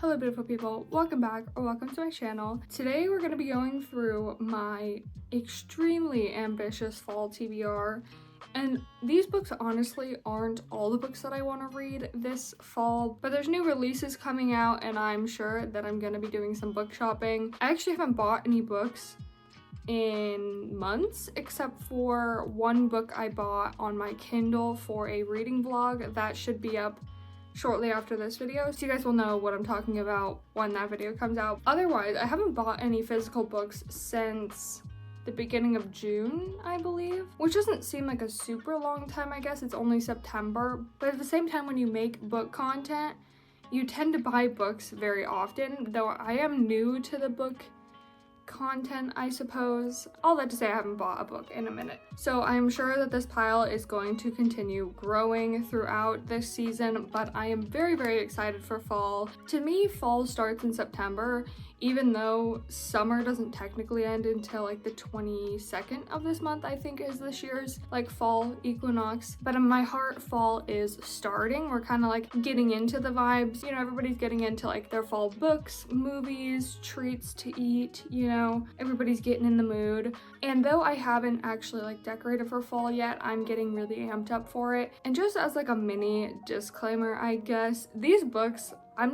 Hello beautiful people, welcome back or welcome to my channel. Today we're going to be going through my extremely ambitious fall TBR, and these books honestly aren't all the books that I want to read this fall, but there's new releases coming out and I'm sure that I'm going to be doing some book shopping. I actually haven't bought any books in months except for one book I bought on my Kindle for a reading vlog that should be up shortly after this video, so you guys will know what I'm talking about when that video comes out. Otherwise, I haven't bought any physical books since the beginning of June, I believe, which doesn't seem like a super long time. I guess it's only September, but at the same time, when you make book content, you tend to buy books very often, though I am new to the book content, I suppose. All that to say, I haven't bought a book in a minute. So I'm sure that this pile is going to continue growing throughout this season, but I am very, very excited for fall. To me, fall starts in September, even though summer doesn't technically end until like the 22nd of this month, I think is this year's like fall equinox. But in my heart, fall is starting. We're kind of like getting into the vibes. You know, everybody's getting into like their fall books, movies, treats to eat, you know, everybody's getting in the mood. And though I haven't actually like decorated for fall yet, I'm getting really amped up for it. And just as like a mini disclaimer, I guess, these books, I'm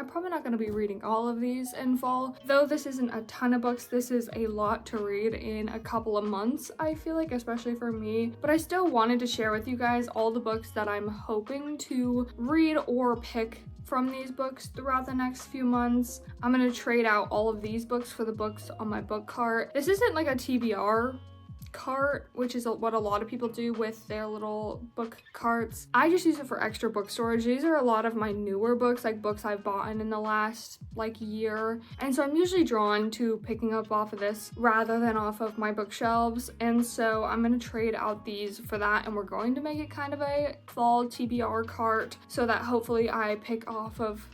probably not going to be reading all of these in fall. Though this isn't a ton of books, this is a lot to read in a couple of months, I feel like, especially for me. But I still wanted to share with you guys all the books that I'm hoping to read or pick from these books throughout the next few months. I'm going to trade out all of these books for the books on my book cart. This isn't like a TBR cart, which is what a lot of people do with their little book carts. I just use it for extra book storage. These are a lot of my newer books, like books I've bought in the last like year, and so I'm usually drawn to picking up off of this rather than off of my bookshelves, and so I'm gonna trade out these for that, and we're going to make it kind of a fall TBR cart so that hopefully I pick off of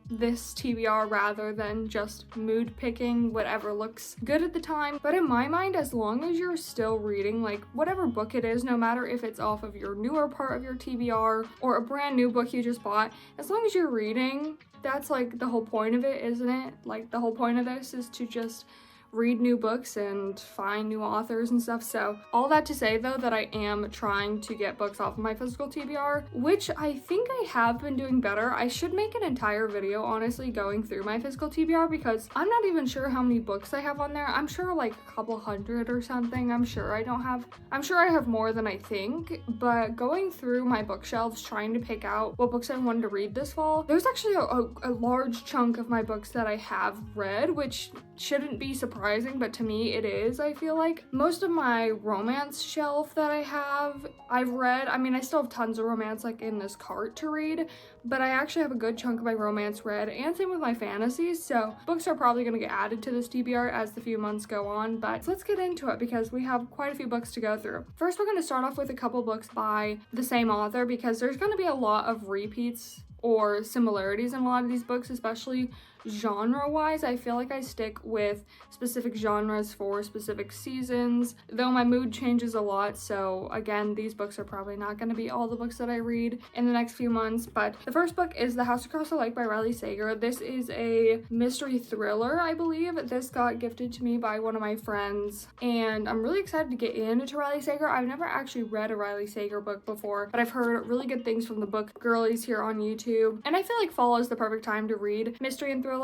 this TBR rather than just mood picking whatever looks good at the time. But in my mind, as long as you're still reading like whatever book it is, no matter if it's off of your newer part of your TBR or a brand new book you just bought, as long as you're reading, that's like the whole point of it, isn't it? Like the whole point of this is to just read new books and find new authors and stuff. So all that to say though, that I am trying to get books off of my physical TBR, which I think I have been doing better. I should make an entire video honestly going through my physical TBR because I'm not even sure how many books I have on there. I'm sure like a couple hundred or something. I'm sure I have more than I think, but going through my bookshelves trying to pick out what books I wanted to read this fall, there's actually a large chunk of my books that I have read, which shouldn't be surprising, but to me it is. I feel like most of my romance shelf that I have, I've read. I mean, I still have tons of romance like in this cart to read, but I actually have a good chunk of my romance read, and same with my fantasies. So books are probably going to get added to this TBR as the few months go on, but let's get into it because we have quite a few books to go through. First, we're going to start off with a couple books by the same author because there's going to be a lot of repeats or similarities in a lot of these books, especially genre-wise. I feel like I stick with specific genres for specific seasons, though my mood changes a lot. So again, these books are probably not going to be all the books that I read in the next few months. But the first book is The House Across the Lake by Riley Sager. This is a mystery thriller, I believe. This got gifted to me by one of my friends, and I'm really excited to get into Riley Sager. I've never actually read a Riley Sager book before, but I've heard really good things from the book girlies here on YouTube, and I feel like fall is the perfect time to read mystery and thriller.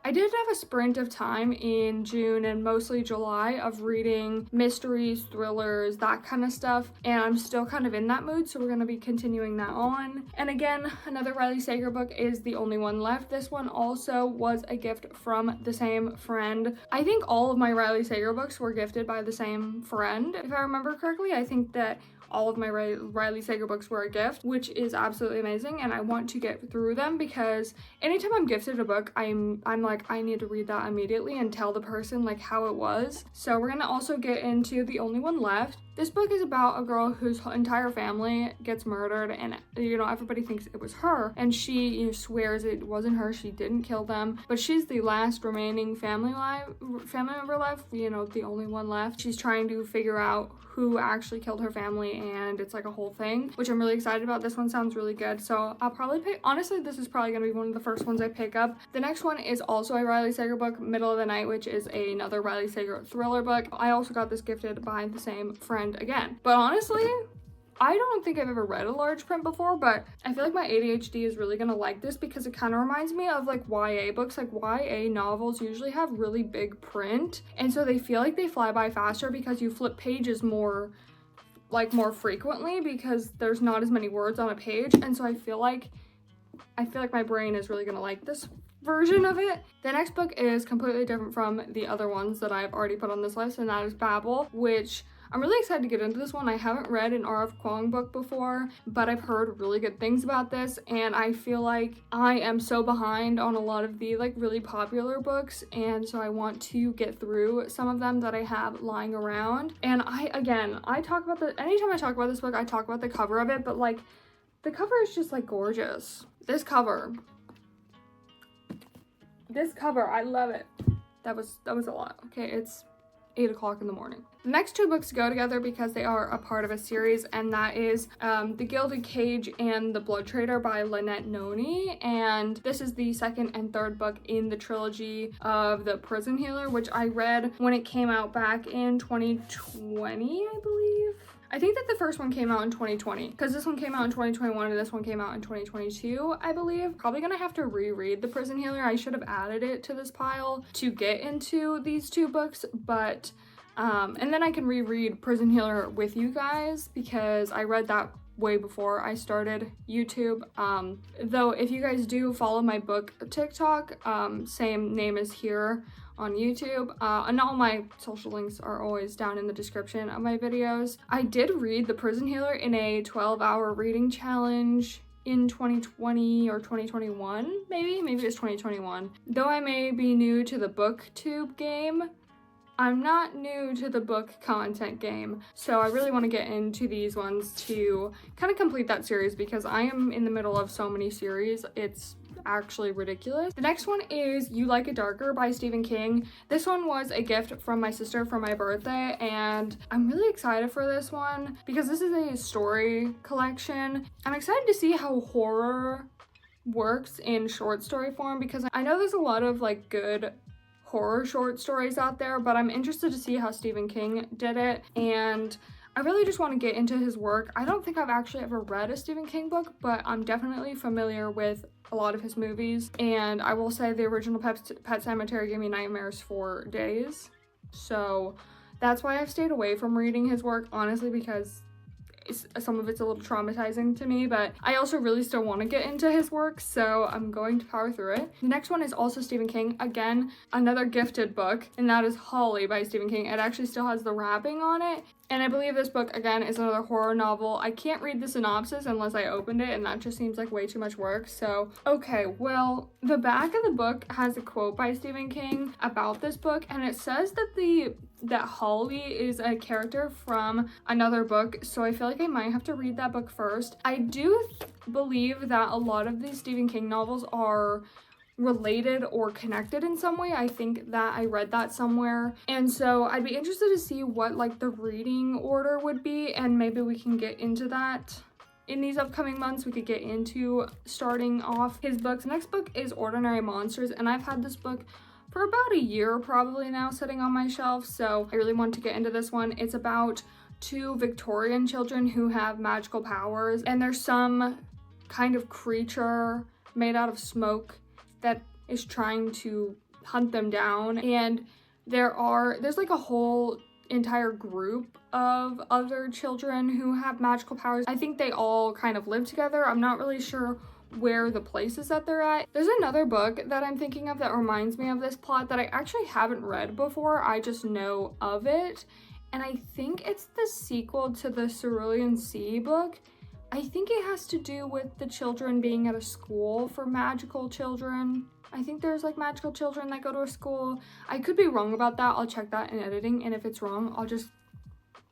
I did have a sprint of time in June and mostly July of reading mysteries, thrillers, that kind of stuff, and I'm still kind of in that mood, so we're going to be continuing that on. And again, another Riley Sager book is The Only One Left. This one also was a gift from the same friend. I think all of my Riley Sager books were gifted by the same friend, if I remember correctly. I think that all of my Riley Sager books were a gift, which is absolutely amazing, and I want to get through them because anytime I'm gifted a book, I'm like, I need to read that immediately and tell the person like how it was. So we're gonna also get into The Only One Left. This book is about a girl whose entire family gets murdered, and everybody thinks it was her, and she swears it wasn't her, she didn't kill them, but she's the last remaining family member left, the only one left. She's trying to figure out who actually killed her family, and it's like a whole thing, which I'm really excited about. This one sounds really good, so I'll probably pick, honestly, this is probably gonna be one of the first ones I pick up. The next one is also a Riley Sager book, Middle of the Night, which is another Riley Sager thriller book. I also got this gifted by the same friend again. But honestly, I don't think I've ever read a large print before, but I feel like my ADHD is really gonna like this because it kind of reminds me of like YA books. Like YA novels usually have really big print, and so they feel like they fly by faster because you flip pages more frequently because there's not as many words on a page, and so I feel like my brain is really gonna like this version of it. The next book is completely different from the other ones that I've already put on this list, and that is Babel, which I'm really excited to get into this one. I haven't read an R.F. Kuang book before, but I've heard really good things about this, and I feel like I am so behind on a lot of the really popular books, and so I want to get through some of them that I have lying around. And anytime I talk about this book, I talk about the cover of it, but the cover is just gorgeous. This cover, I love it. That was a lot. Okay, it's 8 o'clock in the morning. The next two books go together because they are a part of a series, and that is The Gilded Cage and The Blood Trader by Lynette Noni, and this is the second and third book in the trilogy of The Prison Healer, which I read when it came out back in 2020, I believe. I think that the first one came out in 2020 because this one came out in 2021 and this one came out in 2022, I believe. Probably gonna have to reread The Prison Healer. I should have added it to this pile to get into these two books, but and then I can reread Prison Healer with you guys because I read that way before I started YouTube. Though if you guys do follow my book TikTok, same name as here on YouTube, and all my social links are always down in the description of my videos. I did read The Prison Healer in a 12-hour reading challenge in 2020 or 2021, maybe it's 2021. Though I may be new to the booktube game, I'm not new to the book content game, so I really want to get into these ones to kind of complete that series because I am in the middle of so many series. It's actually ridiculous. The next one is You Like It Darker by Stephen King. This one was a gift from my sister for my birthday, and I'm really excited for this one because this is a story collection. I'm excited to see how horror works in short story form because I know there's a lot of good horror short stories out there, but I'm interested to see how Stephen King did it, and I really just want to get into his work. I don't think I've actually ever read a Stephen King book, but I'm definitely familiar with a lot of his movies, and I will say the original Pet Sematary gave me nightmares for days, so that's why I've stayed away from reading his work, honestly, because some of it's a little traumatizing to me, but I also really still want to get into his work, so I'm going to power through it. The next one is also Stephen King. Again, another gifted book, and that is Holly by Stephen King. It actually still has the wrapping on it, and I believe this book, again, is another horror novel. I can't read the synopsis unless I opened it, and that just seems like way too much work, so okay, well, the back of the book has a quote by Stephen King about this book, and it says that Holly is a character from another book, so I feel like I might have to read that book first. I do believe that a lot of these Stephen King novels are related or connected in some way. I think that I read that somewhere, and so I'd be interested to see what the reading order would be, and maybe we can get into that in these upcoming months. We could get into starting off his books. The next book is Ordinary Monsters, and I've had this book for about a year probably now sitting on my shelf, so I really want to get into this one. It's about two Victorian children who have magical powers, and there's some kind of creature made out of smoke that is trying to hunt them down, and there's a whole entire group of other children who have magical powers. I think they all kind of live together. I'm not really sure where the places that they're at. There's another book that I'm thinking of that reminds me of this plot that I actually haven't read before. I just know of it, and I think it's the sequel to the Cerulean Sea book. I think it has to do with the children being at a school for magical children. I think there's magical children that go to a school. I could be wrong about that. I'll check that in editing, and if it's wrong, I'll just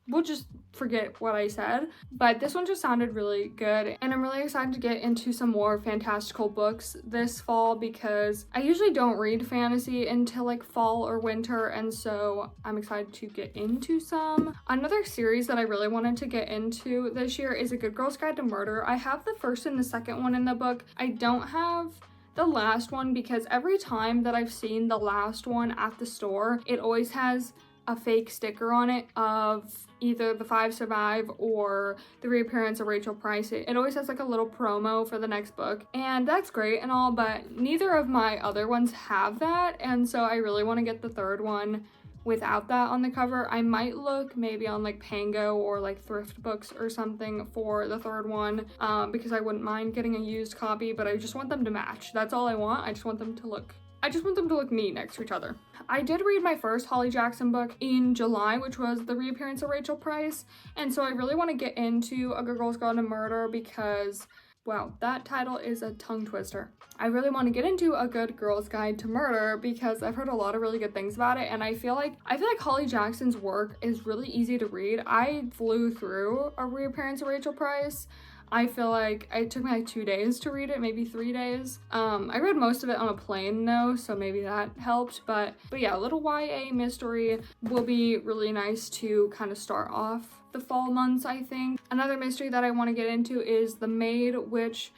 we'll just forget what I said, but this one just sounded really good, and I'm really excited to get into some more fantastical books this fall because I usually don't read fantasy until like fall or winter, and so I'm excited to get into some. Another series that I really wanted to get into this year is A Good Girl's Guide to Murder. I have the first and the second one in the book. I don't have the last one because every time that I've seen the last one at the store, it always has a fake sticker on it of either The Five Survive or the reappearance of Rachel Price. It always has like a little promo for the next book, and that's great and all, but neither of my other ones have that, and so I really want to get the third one without that on the cover. I might look maybe on like Pango or like thrift books or something for the third one, because I wouldn't mind getting a used copy, but I just want them to match. That's all I want. I just want them to look neat next to each other. I did read my first Holly Jackson book in July, which was The Reappearance of Rachel Price, and so I really want to get into A Good Girl's Guide to Murder because, wow, that title is a tongue twister. I really want to get into A Good Girl's Guide to Murder because I've heard a lot of really good things about it, and I feel like Holly Jackson's work is really easy to read. I flew through A Reappearance of Rachel Price. I feel like it took me like 2 days to read it, maybe 3 days. I read most of it on a plane though, so maybe that helped. But yeah, a little YA mystery will be really nice to kind of start off the fall months, I think. Another mystery that I want to get into is The Maid, which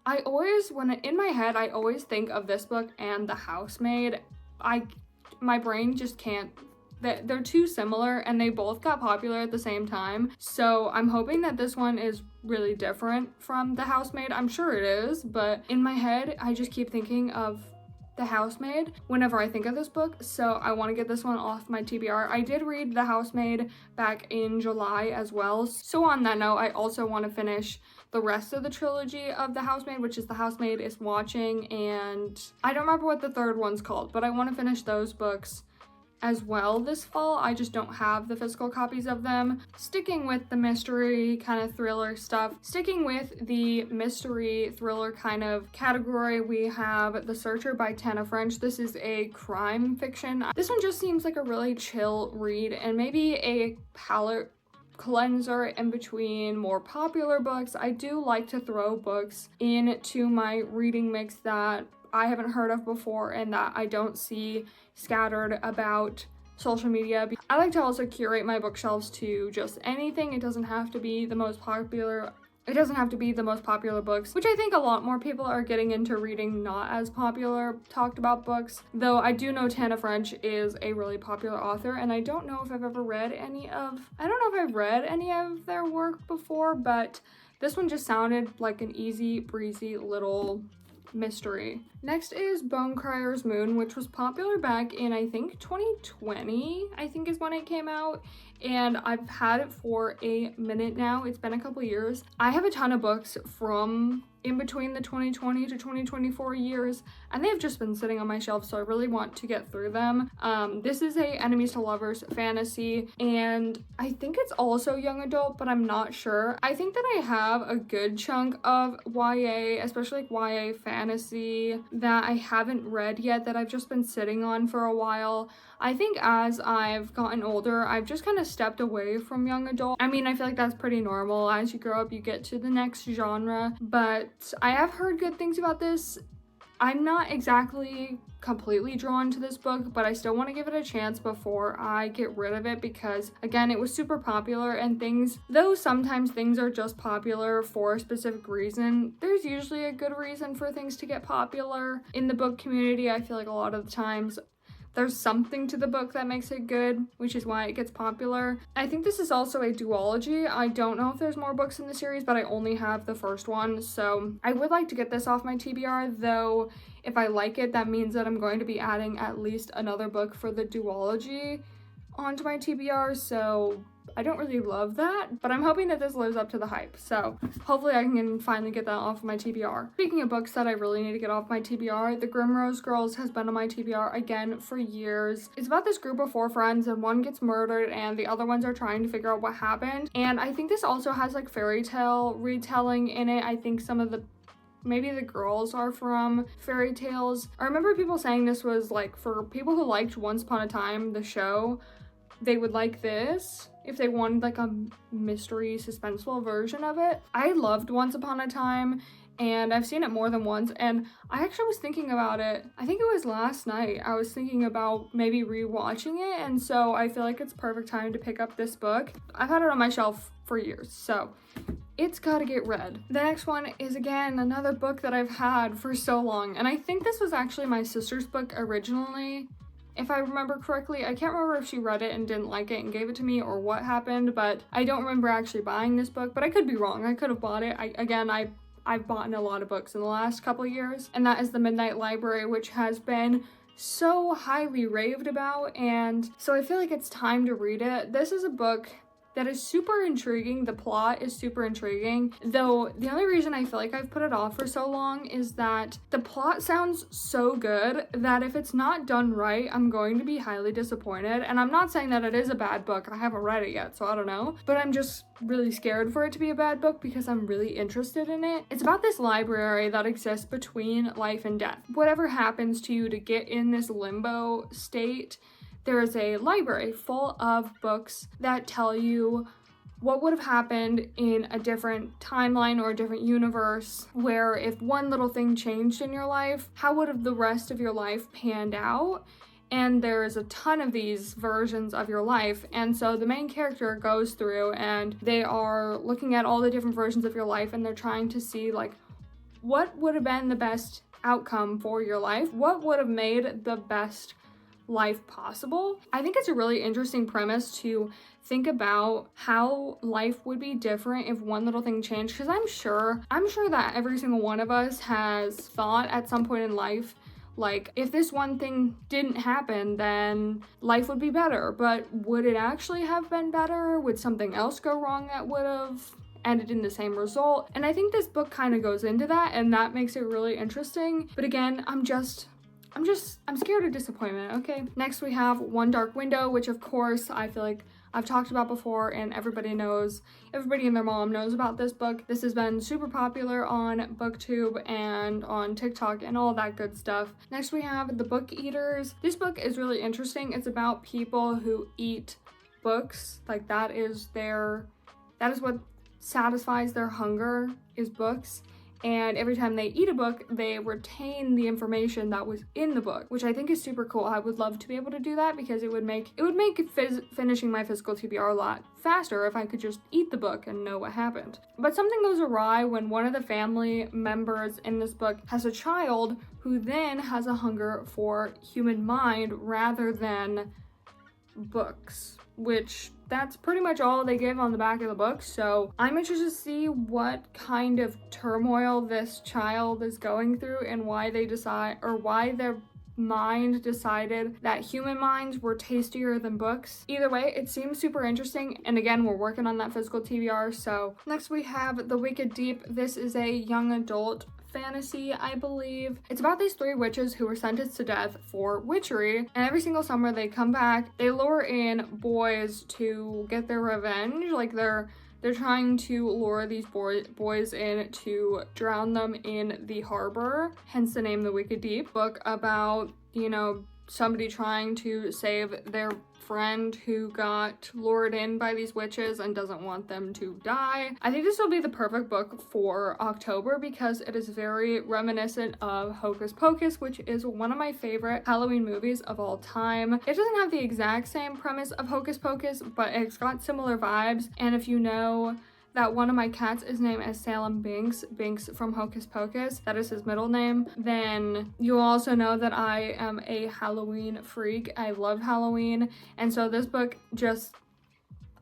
I always, in my head, I always think of this book and The Housemaid. My brain just can't. They're too similar and they both got popular at the same time. So I'm hoping that this one is really different from The Housemaid. I'm sure it is, but in my head, I just keep thinking of The Housemaid whenever I think of this book. So I want to get this one off my TBR. I did read The Housemaid back in July as well. So on that note, I also want to finish the rest of the trilogy of The Housemaid, which is The Housemaid is Watching, and I don't remember what the third one's called, but I want to finish those books as well this fall. I just don't have the physical copies of them. Sticking with the mystery kind of thriller stuff, sticking with the mystery thriller kind of category, we have The Searcher by Tana French. This is a crime fiction. This one just seems like a really chill read and maybe a palette cleanser in between more popular books. I do like to throw books into my reading mix that I haven't heard of before and that I don't see scattered about social media. I like to also curate my bookshelves to just anything. It doesn't have to be the most popular books, which I think a lot more people are getting into reading not as popular talked about books, though I do know Tana French is a really popular author, and I don't know if I've read any of their work before, but this one just sounded like an easy breezy little mystery. Next is Bonecryer's Moon, which was popular back in I think 2020, I think is when it came out, and I've had it for a minute now. It's been a couple years. I have a ton of books from in between the 2020 to 2024 years, and they've just been sitting on my shelf, so I really want to get through them. This is a enemies to lovers fantasy, and I think it's also young adult, but I'm not sure. I think that I have a good chunk of YA, especially like YA fantasy, that I haven't read yet that I've just been sitting on for a while. I think as I've gotten older, I've just kind of stepped away from young adult. I mean, I feel like that's pretty normal. As you grow up, you get to the next genre, but I have heard good things about this. I'm not exactly completely drawn to this book, but I still want to give it a chance before I get rid of it because, again, it was super popular, and though sometimes things are just popular for a specific reason, there's usually a good reason for things to get popular in the book community. I feel like a lot of the times there's something to the book that makes it good, which is why it gets popular. I think this is also a duology. I don't know if there's more books in the series, but I only have the first one, so I would like to get this off my TBR, though if I like it, that means that I'm going to be adding at least another book for the duology onto my TBR, so I don't really love that, but I'm hoping that this lives up to the hype, so hopefully I can finally get that off of my TBR. Speaking of books that I really need to get off my TBR, The Grimrose Girls has been on my TBR again for years. It's about this group of 4 friends, and one gets murdered and the other ones are trying to figure out what happened, and I think this also has like fairy tale retelling in it. I think some of maybe the girls are from fairy tales. I remember people saying this was like for people who liked Once Upon a Time, the show. they would like this, if they wanted like a mystery suspenseful version of it. I loved Once Upon a Time, and I've seen it more than once, and I actually was thinking about it, I think it was last night, I was thinking about maybe rewatching it, and so I feel like it's perfect time to pick up this book. I've had it on my shelf for years, so it's gotta get read. The next one is, again, another book that I've had for so long, and I think this was actually my sister's book originally, if I remember correctly. I can't remember if she read it and didn't like it and gave it to me or what happened, but I don't remember actually buying this book, but I could be wrong. I could have bought it. I've bought a lot of books in the last couple of years, and that is The Midnight Library, which has been so highly raved about, and so I feel like it's time to read it. This is a book that is super intriguing. The plot is super intriguing, though the only reason I feel like I've put it off for so long is that the plot sounds so good that if it's not done right, I'm going to be highly disappointed. And I'm not saying that it is a bad book. I haven't read it yet, so I don't know. But I'm just really scared for it to be a bad book because I'm really interested in it. It's about this library that exists between life and death. Whatever happens to you to get in this limbo state, there is a library full of books that tell you what would have happened in a different timeline or a different universe, where if one little thing changed in your life, how would have the rest of your life panned out? And there's a ton of these versions of your life, and so the main character goes through and they are looking at all the different versions of your life, and they're trying to see like what would have been the best outcome for your life, what would have made the best life possible. I think it's a really interesting premise to think about how life would be different if one little thing changed, because I'm sure that every single one of us has thought at some point in life, like, if this one thing didn't happen, then life would be better. But would it actually have been better? Would something else go wrong that would have ended in the same result? And I think this book kind of goes into that, and that makes it really interesting. But again, I'm scared of disappointment, okay? Next we have One Dark Window, which of course I feel like I've talked about before, and everybody and their mom knows about this book. This has been super popular on BookTube and on TikTok and all that good stuff. Next we have The Book Eaters. This book is really interesting. It's about people who eat books. Like that is what satisfies their hunger, is books. And every time they eat a book, they retain the information that was in the book, which I think is super cool. I would love to be able to do that because it would make finishing my physical TBR a lot faster if I could just eat the book and know what happened. But something goes awry when one of the family members in this book has a child who then has a hunger for human mind rather than books, which that's pretty much all they give on the back of the book. So I'm interested to see what kind of turmoil this child is going through and why their mind decided that human minds were tastier than books. Either way, it seems super interesting, and again, we're working on that physical TBR. So next we have The Wicked Deep. This is a young adult fantasy, I believe. It's about these 3 witches who were sentenced to death for witchery, and every single summer they come back, they lure in boys to get their revenge. Like they're trying to lure these boys in to drown them in the harbor, hence the name The Wicked Deep. Book about, somebody trying to save their friend who got lured in by these witches and doesn't want them to die. I think this will be the perfect book for October because it is very reminiscent of Hocus Pocus, which is one of my favorite Halloween movies of all time. It doesn't have the exact same premise of Hocus Pocus, but it's got similar vibes. And if you know that one of my cats is named as Salem Binks from Hocus Pocus, that is his middle name, then you also know that I am a Halloween freak. I love Halloween, and so this book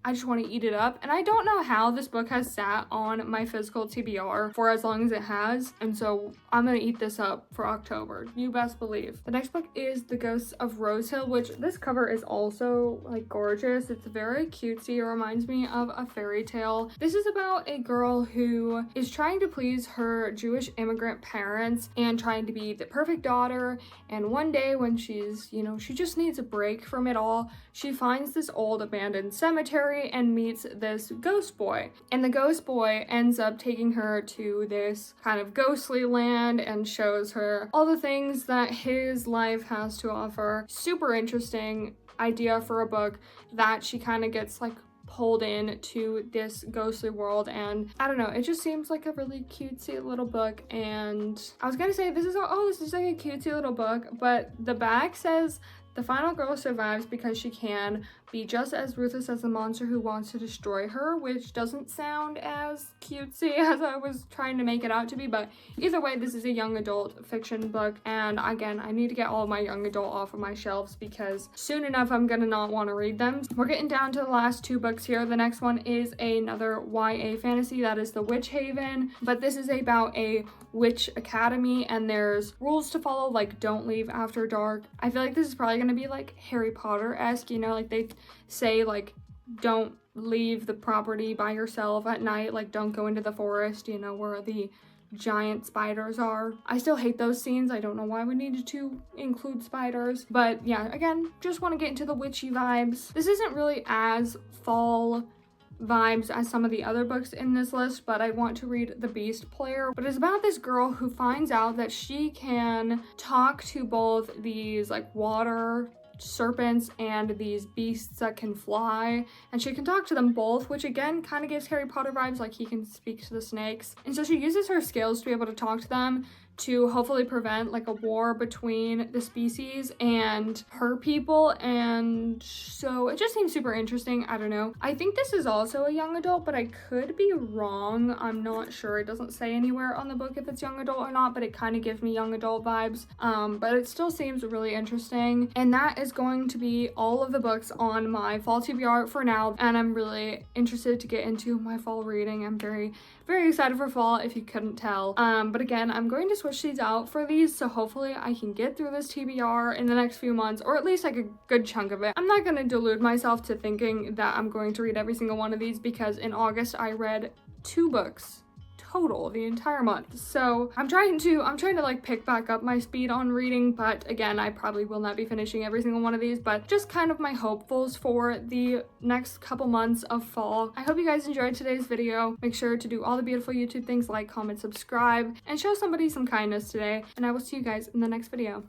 I just want to eat it up. And I don't know how this book has sat on my physical TBR for as long as it has, and so I'm gonna eat this up for October, you best believe. The next book is The Ghosts of Rose Hill, which this cover is also like gorgeous. It's very cutesy. It reminds me of a fairy tale. This is about a girl who is trying to please her Jewish immigrant parents and trying to be the perfect daughter, and one day when she's, she just needs a break from it all, she finds this old abandoned cemetery library and meets this ghost boy. And the ghost boy ends up taking her to this kind of ghostly land and shows her all the things that his life has to offer. Super interesting idea for a book that she kind of gets like pulled in to this ghostly world, and I don't know, it just seems like a really cutesy little book. And I was gonna say this is like a cutesy little book, but the back says the final girl survives because she can be just as ruthless as the monster who wants to destroy her, which doesn't sound as cutesy as I was trying to make it out to be. But either way, this is a young adult fiction book, and again, I need to get all of my young adult off of my shelves because soon enough I'm gonna not want to read them. We're getting down to the last 2 books here. The next one is another YA fantasy, that is The Witch Haven, but this is about a witch academy and there's rules to follow, like don't leave after dark. I feel like this is probably gonna be like Harry Potter-esque, you know, like they say like don't leave the property by yourself at night, like don't go into the forest, you know, where the giant spiders are. I still hate those scenes. I don't know why we needed to include spiders, but yeah, again, just want to get into the witchy vibes. This isn't really as fall vibes as some of the other books in this list, but I want to read The Beast Player. But it's about this girl who finds out that she can talk to both these like water serpents and these beasts that can fly, and she can talk to them both, which again kind of gives Harry Potter vibes, like he can speak to the snakes. And so she uses her skills to be able to talk to them to hopefully prevent like a war between the species and her people. And so it just seems super interesting. I don't know, I think this is also a young adult, but I could be wrong. I'm not sure. It doesn't say anywhere on the book if it's young adult or not, but it kind of gives me young adult vibes. But it still seems really interesting. And that is going to be all of the books on my fall TBR for now, and I'm really interested to get into my fall reading. I'm very excited for fall, if you couldn't tell. But again, I'm going to switch these out for these, so hopefully I can get through this TBR in the next few months, or at least like a good chunk of it. I'm not going to delude myself to thinking that I'm going to read every single one of these, because in August I read 2 books total the entire month. So I'm trying to like pick back up my speed on reading, but again, I probably will not be finishing every single one of these, but just kind of my hopefuls for the next couple months of fall. I hope you guys enjoyed today's video. Make sure to do all the beautiful YouTube things, like, comment, subscribe, and show somebody some kindness today, and I will see you guys in the next video.